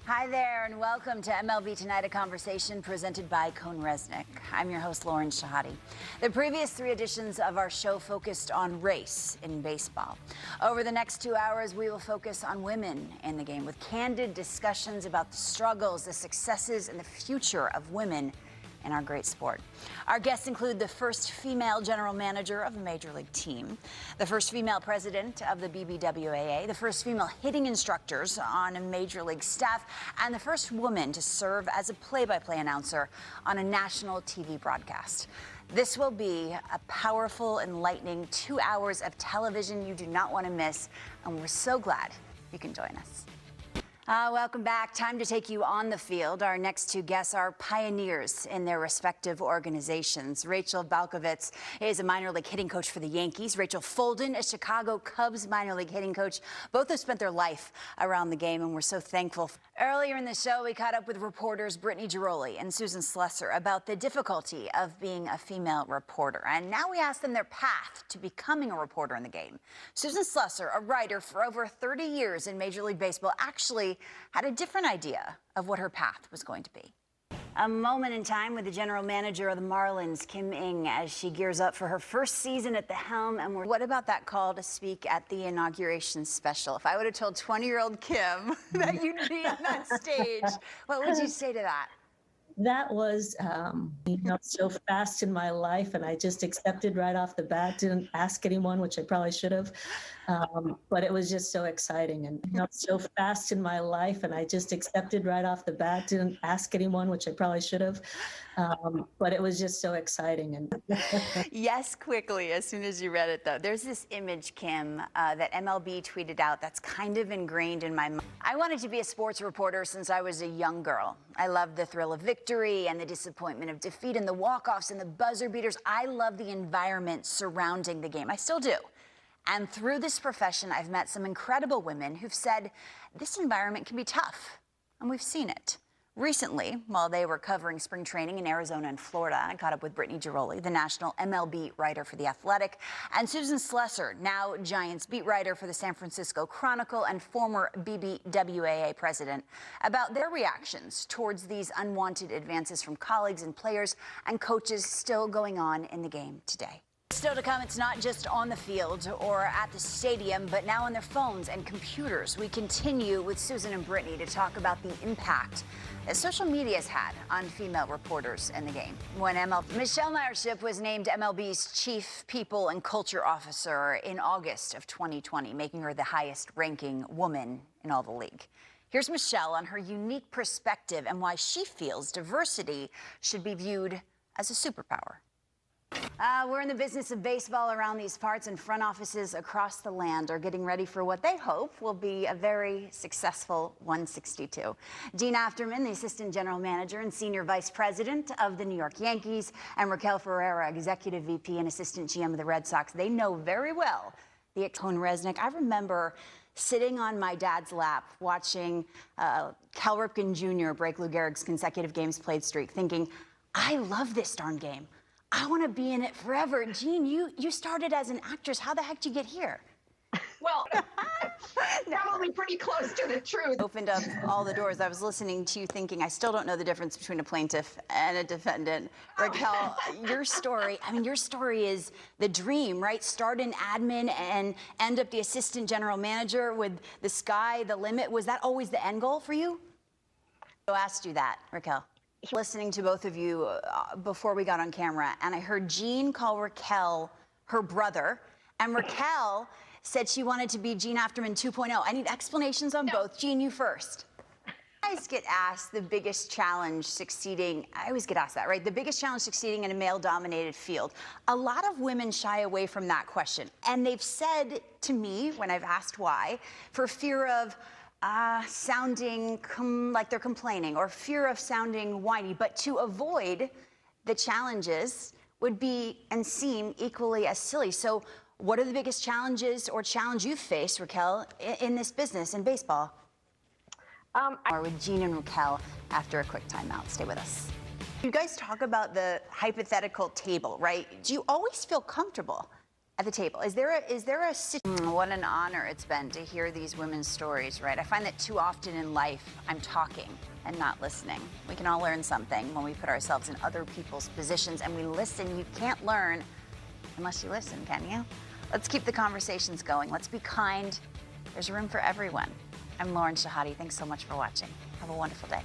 Hi there, and welcome to MLB Tonight, a conversation presented by Cone Resnick. I'm your host, Lauren Shehadi. The previous three editions of our show focused on race in baseball. Over the next 2 hours, we will focus on women in the game with candid discussions about the struggles, the successes, and the future of women in our great sport. Our guests include the first female general manager of a major league team, the first female president of the BBWAA, the first female hitting instructors on a major league staff, and the first woman to serve as a play-by-play announcer on a national TV broadcast. This will be a powerful, enlightening 2 hours of television you do not want to miss, and we're so glad you can join us. Welcome back. Time to take you on the field. Our next two guests are pioneers in their respective organizations. Rachel Balkovitz is a minor league hitting coach for the Yankees. Rachel Folden, a Chicago Cubs minor league hitting coach. Both have spent their life around the game, and we're so thankful. Earlier in the show, we caught up with reporters Brittany Giroli and Susan Slusser about the difficulty of being a female reporter. And now we ask them their path to becoming a reporter in the game. Susan Slusser, a writer for over 30 years in Major League Baseball, actually had a different idea of what her path was going to be. A moment in time with the general manager of the Marlins, Kim Ng, as she gears up for her first season at the helm. And what about that call to speak at the inauguration special? If I would have told 20-year-old Kim that you'd be on that stage, what would you say to that? That was, so fast in my life, and I just accepted right off the bat. Didn't ask anyone, which I probably should have, but it was just so exciting and so fast in my life, and I just accepted right off the bat. Didn't ask anyone, which I probably should have, but it was just so exciting. And yes, quickly, as soon as you read it, though. There's this image, Kim, that MLB tweeted out that's kind of ingrained in my mind. I wanted to be a sports reporter since I was a young girl. I loved the thrill of victory and the disappointment of defeat and the walk-offs and the buzzer beaters. I love the environment surrounding the game. I still do. And through this profession, I've met some incredible women who've said this environment can be tough, and we've seen it. Recently, while they were covering spring training in Arizona and Florida, I caught up with Brittany Giroli, the national MLB writer for The Athletic, and Susan Slusser, now Giants beat writer for the San Francisco Chronicle and former BBWAA president, about their reactions towards these unwanted advances from colleagues and players and coaches still going on in the game today. Still to come, it's not just on the field or at the stadium, but now on their phones and computers. We continue with Susan and Brittany to talk about the impact that social media has had on female reporters in the game. When Michelle Meyership was named MLB's Chief People and Culture Officer in August of 2020, making her the highest-ranking woman in all the league. Here's Michelle on her unique perspective and why she feels diversity should be viewed as a superpower. We're in the business of baseball around these parts, and front offices across the land are getting ready for what they hope will be a very successful 162. Gene Afterman, the assistant general manager and senior vice president of the New York Yankees, and Raquel Ferreira, executive VP and assistant GM of the Red Sox, they know very well the Cone Resnick. I remember sitting on my dad's lap watching Cal Ripken Jr. break Lou Gehrig's consecutive games played streak, thinking, I love this darn game. I want to be in it forever. Gene, you started as an actress. How the heck did you get here? Well, probably pretty close to the truth. Opened up all the doors. I was listening to you thinking, I still don't know the difference between a plaintiff and a defendant. Raquel, your story is the dream, right? Start in admin and end up the assistant general manager with the sky, the limit. Was that always the end goal for you? I asked you that, Raquel. Listening to both of you before we got on camera, and I heard Gene call Raquel her brother, and Raquel said she wanted to be Gene Afterman 2.0. I need explanations on both. Gene, you first. I always get asked the biggest challenge succeeding, I always get asked that, right? The biggest challenge succeeding in a male-dominated field. A lot of women shy away from that question, and they've said to me, when I've asked why, for fear of sounding like they're complaining or fear of sounding whiny, but to avoid the challenges would be and seem equally as silly. So what are the biggest challenges or challenge you've faced, Raquel, in this business, in baseball? Or with Gene and Raquel after a quick timeout. Stay with us. You guys talk about the hypothetical table, right? Do you always feel comfortable at the table. What an honor it's been to hear these women's stories, right? I find that too often in life, I'm talking and not listening. We can all learn something when we put ourselves in other people's positions and we listen. You can't learn unless you listen, can you? Let's keep the conversations going. Let's be kind. There's room for everyone. I'm Lauren Shehadi. Thanks so much for watching. Have a wonderful day.